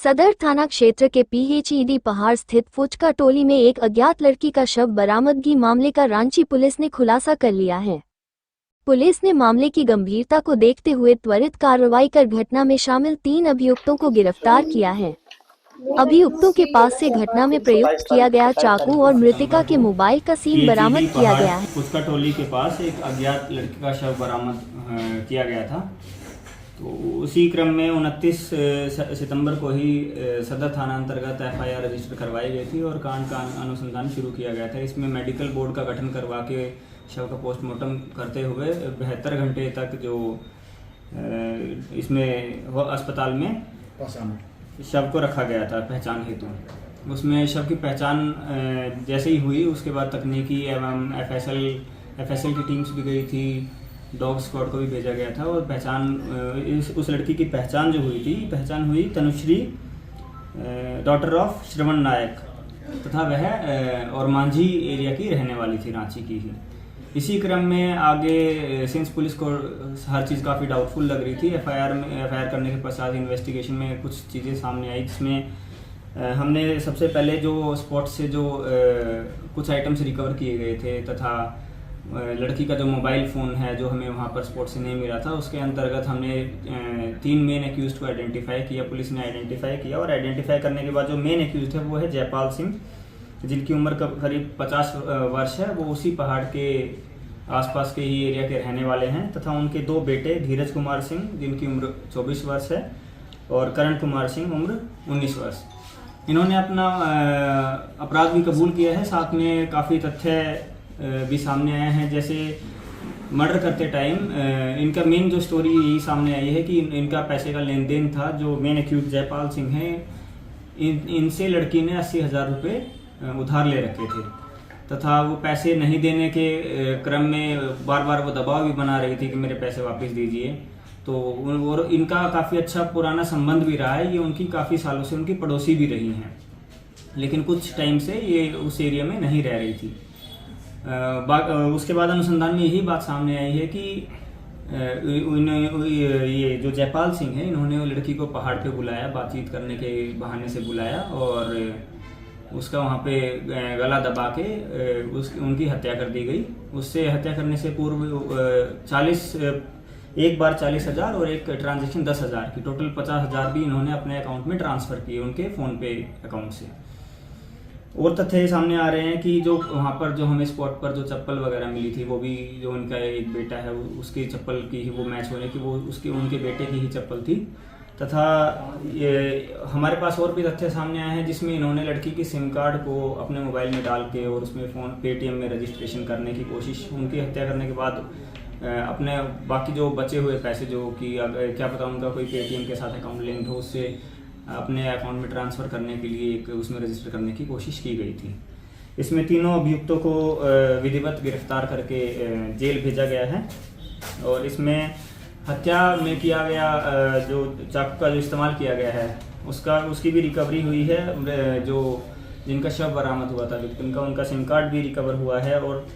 सदर थाना क्षेत्र के PHED पहाड़ स्थित फुचका टोली में एक अज्ञात लड़की का शव बरामदगी मामले का रांची पुलिस ने खुलासा कर लिया है। पुलिस ने मामले की गंभीरता को देखते हुए त्वरित कार्रवाई कर घटना में शामिल 3 अभियुक्तों को गिरफ्तार किया है। अभियुक्तों के पास से घटना में प्रयुक्त किया गया चाकू और मृतका के मोबाइल का सिम बरामद किया गया है। फुचका टोली के पास एक अज्ञात लड़की का शव बरामद किया गया था। तो उसी क्रम में 29 सितंबर को ही सदर थाना अंतर्गत FIR रजिस्टर करवाई गई थी और कांड का अनुसंधान शुरू किया गया था। इसमें मेडिकल बोर्ड का गठन करवा के शव का पोस्टमार्टम करते हुए 72 घंटे तक जो इसमें अस्पताल में शव को रखा गया था पहचान हेतु। उसमें शव की पहचान जैसे ही हुई उसके बाद तकनीकी एवं FSL की टीम्स भी गई थी, डॉग स्क्वाड को भी भेजा गया था और उस लड़की की पहचान जो पहचान हुई तनुश्री डॉटर ऑफ श्रवण नायक तथा वह और मांझी एरिया की रहने वाली थी, रांची की ही। इसी क्रम में आगे सिंस पुलिस को हर चीज़ काफ़ी डाउटफुल लग रही थी, FIR करने के पश्चात इन्वेस्टिगेशन में कुछ चीज़ें सामने आई, जिसमें हमने सबसे पहले जो स्पॉट से जो कुछ आइटम्स रिकवर किए गए थे तथा लड़की का जो मोबाइल फ़ोन है जो हमें वहाँ पर स्पॉट से नहीं मिला था, उसके अंतर्गत हमने 3 मेन एक्यूज़ को आइडेंटिफाई किया। पुलिस ने आइडेंटिफाई किया और आइडेंटिफाई करने के बाद जो मेन एक्यूज़ है वो है जयपाल सिंह, जिनकी उम्र करीब 50 वर्ष है। वो उसी पहाड़ के आसपास के ही एरिया के रहने वाले हैं तथा उनके 2 बेटे धीरज कुमार सिंह जिनकी उम्र 24 वर्ष है और करण कुमार सिंह उम्र 19 वर्ष। इन्होंने अपना अपराध भी कबूल किया है, साथ में काफ़ी तथ्य भी सामने आए हैं। जैसे मर्डर करते टाइम इनका मेन जो स्टोरी यही सामने आई है कि इनका पैसे का लेन देन था। जो मेन एक्यूज जयपाल सिंह हैं, इनसे लड़की ने 80,000 रुपये उधार ले रखे थे तथा वो पैसे नहीं देने के क्रम में बार बार वो दबाव भी बना रही थी कि मेरे पैसे वापस दीजिए। तो और इनका काफ़ी अच्छा पुराना संबंध भी रहा है, ये उनकी काफ़ी सालों से उनकी पड़ोसी भी रही हैं, लेकिन कुछ टाइम से ये उस एरिया में नहीं रह रही थी। उसके बाद अनुसंधान में यही बात सामने आई है कि ये जो जयपाल सिंह है, इन्होंने वो लड़की को पहाड़ पे बुलाया, बातचीत करने के बहाने से बुलाया और उसका वहाँ पे गला दबा के उनकी हत्या कर दी गई। उससे हत्या करने से पूर्व एक बार 40,000 और एक ट्रांजैक्शन 10,000 की टोटल 50,000 भी इन्होंने अपने अकाउंट में ट्रांसफ़र किए उनके फ़ोन पे अकाउंट से। और तथ्य सामने आ रहे हैं कि जो वहाँ पर जो हमें स्पॉट पर जो चप्पल वगैरह मिली थी वो भी जो उनका एक बेटा है उसकी चप्पल की ही वो मैच होने की वो उनके बेटे की ही चप्पल थी। तथा ये हमारे पास और भी तथ्य सामने आए हैं जिसमें इन्होंने लड़की की सिम कार्ड को अपने मोबाइल में डाल के और उसमें फ़ोन पेटीएम में रजिस्ट्रेशन करने की कोशिश, उनकी हत्या करने के बाद अपने बाकी जो बचे हुए पैसे जो कि क्या पता उनका कोई पेटीएम के साथ अकाउंट लिंक हो, उससे अपने अकाउंट में ट्रांसफ़र करने के लिए एक उसमें रजिस्टर करने की कोशिश की गई थी। इसमें तीनों अभियुक्तों को विधिवत गिरफ्तार करके जेल भेजा गया है और इसमें हत्या में किया गया जो चाकू का जो इस्तेमाल किया गया है उसकी भी रिकवरी हुई है। जो जिनका शव बरामद हुआ था विक्टिम का, उनका सिम कार्ड भी रिकवर हुआ है और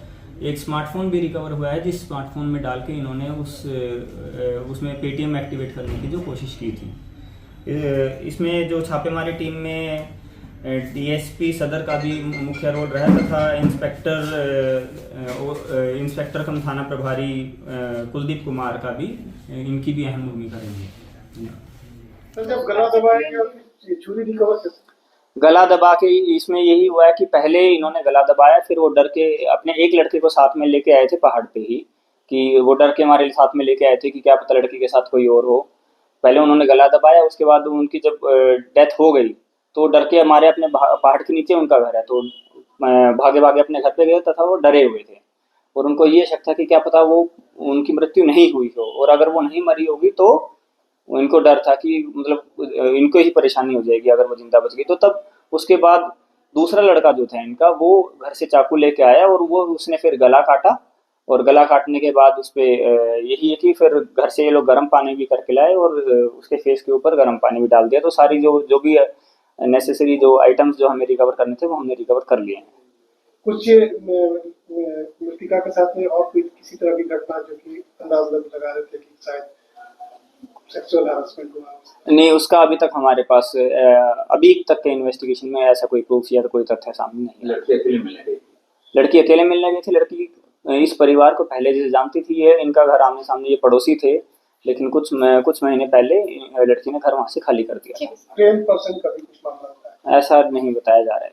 एक स्मार्टफोन भी रिकवर हुआ है, जिस स्मार्टफोन में डाल के इन्होंने उसमें पेटीएम एक्टिवेट करने की जो कोशिश की थी। इसमें जो छापेमारी टीम में DSP सदर का भी मुख्य रोल रहा तथा इंस्पेक्टर कम थाना प्रभारी कुलदीप कुमार का भी इनकी भी अहम भूमिका रही है। जब गला दबाया छुरी रिकवर, गला दबा के इसमें यही हुआ है कि पहले इन्होंने गला दबाया, फिर वो डर के अपने एक लड़के को साथ में लेके आए थे पहाड़ पे ही, कि वो डर के हमारे साथ में लेके आए थे कि क्या पता लड़की के साथ कोई और हो। पहले उन्होंने गला दबाया, उसके बाद उनकी जब डेथ हो गई तो डर के हमारे अपने पहाड़ के नीचे उनका घर है, तो भागे भागे अपने घर पे गए तथा वो डरे हुए थे और उनको ये शक था कि क्या पता वो उनकी मृत्यु नहीं हुई हो और अगर वो नहीं मरी होगी तो इनको डर था कि मतलब इनको ही परेशानी हो जाएगी अगर वो जिंदा बच गई। तो तब उसके बाद दूसरा लड़का जो था इनका, वो घर से चाकू लेके आया और उसने फिर गला काटा और गला काटने के बाद उस पर यही है कि फिर घर से ये लोग गर्म पानी भी करके लाए और उसके फेस के ऊपर गर्म पानी भी डाल दिया। तो सारी जो भी नेसेसरी जो आइटम्स जो हमें रिकवर करने थे वो हमने रिकवर कर लिए हैं। कुछ मृतिका के साथ में और कोई किसी तरह की घटना जो कि अंदाज लगा रहे थे कि शायद सेक्सुअल हैरेसमेंट हुआ? नहीं, उसका अभी तक हमारे पास अभी तक के इन्वेस्टिगेशन में ऐसा कोई प्रूफ या तो कोई तथ्य सामने नहीं। लड़की अकेले मिलने गई? लड़की अकेले मिलने गई थी। लड़की इस परिवार को पहले से जानती थी, ये इनका घर आमने सामने, ये पड़ोसी थे, लेकिन कुछ महीने पहले लड़की ने घर वहाँ से खाली कर दिया। प्रेम पर्सन का भी कुछ मामला होता है? ऐसा नहीं बताया जा रहा है।